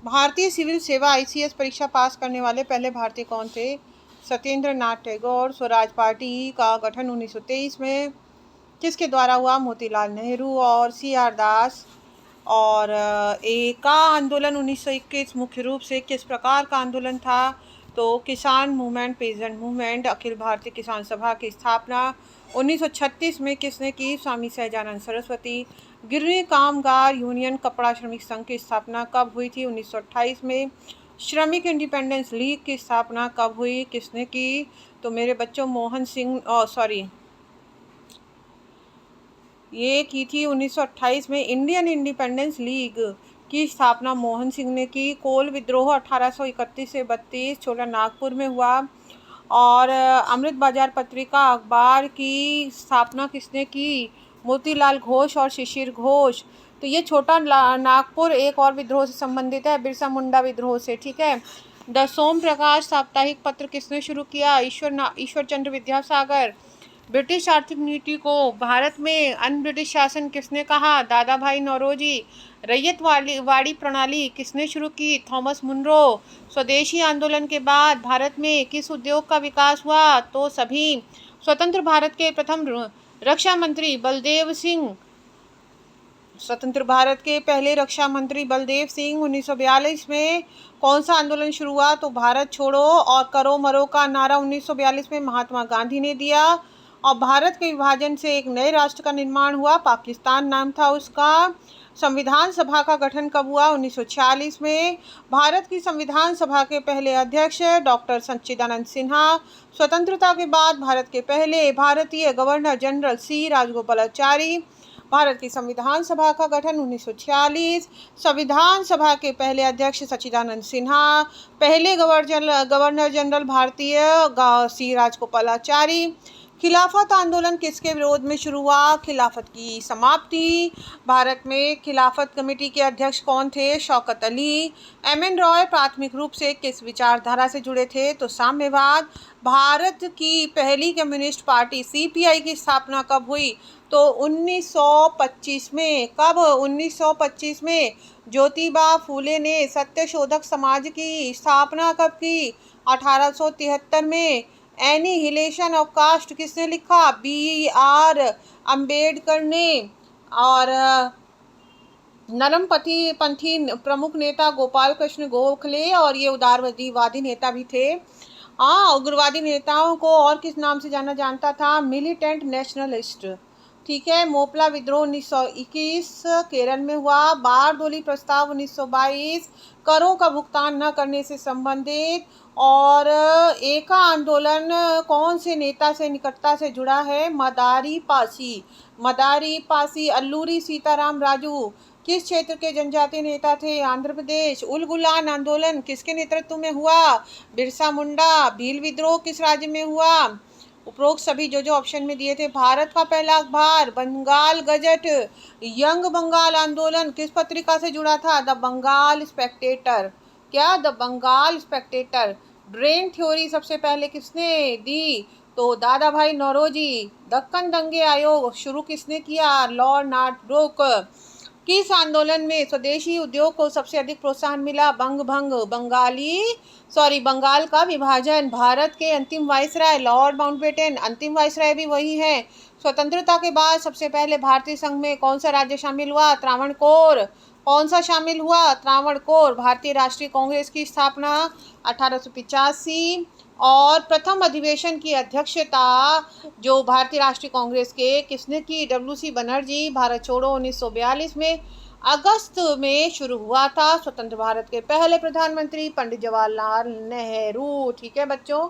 भारतीय सिविल सेवा ICS परीक्षा पास करने वाले पहले भारतीय कौन थे? सत्येंद्र नाथ टैगोर। स्वराज पार्टी का गठन 1923 में किसके द्वारा हुआ? मोतीलाल नेहरू और CR दास। और एका आंदोलन 1921 मुख्य रूप से किस प्रकार का आंदोलन था? तो किसान movement, pageant movement. Akhil Bharatiya किसान सभा की स्थापना 1936 में किसने की? स्वामी सहजानंद सरस्वती। गिरनी कामगार यूनियन कपड़ा श्रमिक संघ की स्थापना कब हुई थी? 1928 में। श्रमिक इंडिपेंडेंस लीग की स्थापना कब हुई? किसने की? तो मेरे बच्चों मोहन सिंह ये की थी 1928 में। इंडियन इंडिपेंडेंस लीग की स्थापना मोहन सिंह ने की। कोल विद्रोह 1831 से 32 छोटा नागपुर में हुआ। और अमृत बाजार पत्रिका अखबार की स्थापना किसने की? मोतीलाल घोष और शिशिर घोष। तो ये छोटा नागपुर एक और विद्रोह से संबंधित है, बिरसा मुंडा विद्रोह से। ठीक है। द सोम प्रकाश साप्ताहिक पत्र किसने शुरू किया? ईश्वर चंद्र विद्यासागर। ब्रिटिश आर्थिक नीति को भारत में अन ब्रिटिश शासन किसने कहा? दादा भाई नौरोजी। रैयत वाड़ी प्रणाली किसने शुरू की? Thomas Munro. स्वदेशी आंदोलन के बाद भारत में किस उद्योग का विकास हुआ? तो सभी। स्वतंत्र भारत के प्रथम रक्षा मंत्री बलदेव सिंह। स्वतंत्र भारत के पहले रक्षा मंत्री बलदेव सिंह। 1942 में कौन सा आंदोलन शुरू हुआ? तो भारत छोड़ो और करो मरो का नारा 1942 में महात्मा गांधी ने दिया। और भारत के विभाजन से एक नए राष्ट्र का निर्माण हुआ, पाकिस्तान नाम था उसका। संविधान सभा का गठन कब हुआ? 1946 में। भारत की संविधान सभा के पहले अध्यक्ष डॉक्टर सच्चिदानंद सिन्हा। स्वतंत्रता के बाद भारत के पहले भारतीय governor general C Rajagopalachari. Bharat की संविधान सभा का गठन 1946। संविधान सभा के पहले अध्यक्ष सच्चिदानंद सिन्हा। पहले गवर्नर जनरल भारतीय C राजगोपालाचारी। खिलाफत आंदोलन किसके विरोध में शुरू हुआ? खिलाफत की समाप्ति। भारत में खिलाफत कमेटी के अध्यक्ष कौन थे? शौकत अली। MN रॉय प्राथमिक रूप से किस विचारधारा से जुड़े थे? तो साम्यवाद। भारत की पहली कम्युनिस्ट पार्टी CPI की स्थापना कब हुई? तो 1925 में। कब? 1925 में। ज्योतिबा फूले ने सत्यशोधक समाज की स्थापना कब की? 1873 में। एनिहिलेशन ऑफ कास्ट किसने लिखा? BR अम्बेडकर ने। और नरमपंथी प्रमुख नेता गोपाल कृष्ण गोखले, और ये उदारवादी नेता भी थे। उग्रवादी नेताओं को और किस नाम से जाना जाता था? Militant nationalist. ठीक है। मोपला विद्रोह 1921 केरल में हुआ। बारडोली प्रस्ताव 1922 करों का भुगतान न करने से संबंधित। और एका आंदोलन कौन से नेता से निकटता से जुड़ा है? मदारी पासी। अल्लूरी सीताराम राजू किस क्षेत्र के जनजातीय नेता थे? आंध्र प्रदेश। उलगुलान आंदोलन किसके नेतृत्व में हुआ? बिरसा मुंडा। भील विद्रोह किस राज्य में हुआ? उपरोक्त सभी जो ऑप्शन में दिए थे। भारत का पहला अखबार बंगाल गजट। यंग बंगाल आंदोलन किस पत्रिका से जुड़ा था? The Bengal Spectator. क्या? The Bengal Spectator. Drain theory सबसे पहले किसने दी? तो दादा भाई नौरोजी। दक्कन दंगे आयोग शुरू किसने किया? Lord Northbrook. किस आंदोलन में स्वदेशी उद्योग को सबसे अधिक प्रोत्साहन मिला? बंगाल का विभाजन। भारत के अंतिम वायसराय लॉर्ड माउंटबेटन। अंतिम वायसराय भी वही है। स्वतंत्रता के बाद सबसे पहले भारतीय संघ में कौन सा राज्य शामिल हुआ? त्रावणकोर। कौन सा शामिल हुआ? त्रावणकोर। भारतीय राष्ट्रीय कांग्रेस की स्थापना 1885। और प्रथम अधिवेशन की अध्यक्षता जो भारतीय राष्ट्रीय कांग्रेस के किसने की? WC बनर्जी। भारत छोड़ो 1942 में अगस्त में शुरू हुआ था। स्वतंत्र भारत के पहले प्रधानमंत्री पंडित जवाहरलाल नेहरू। ठीक है बच्चों।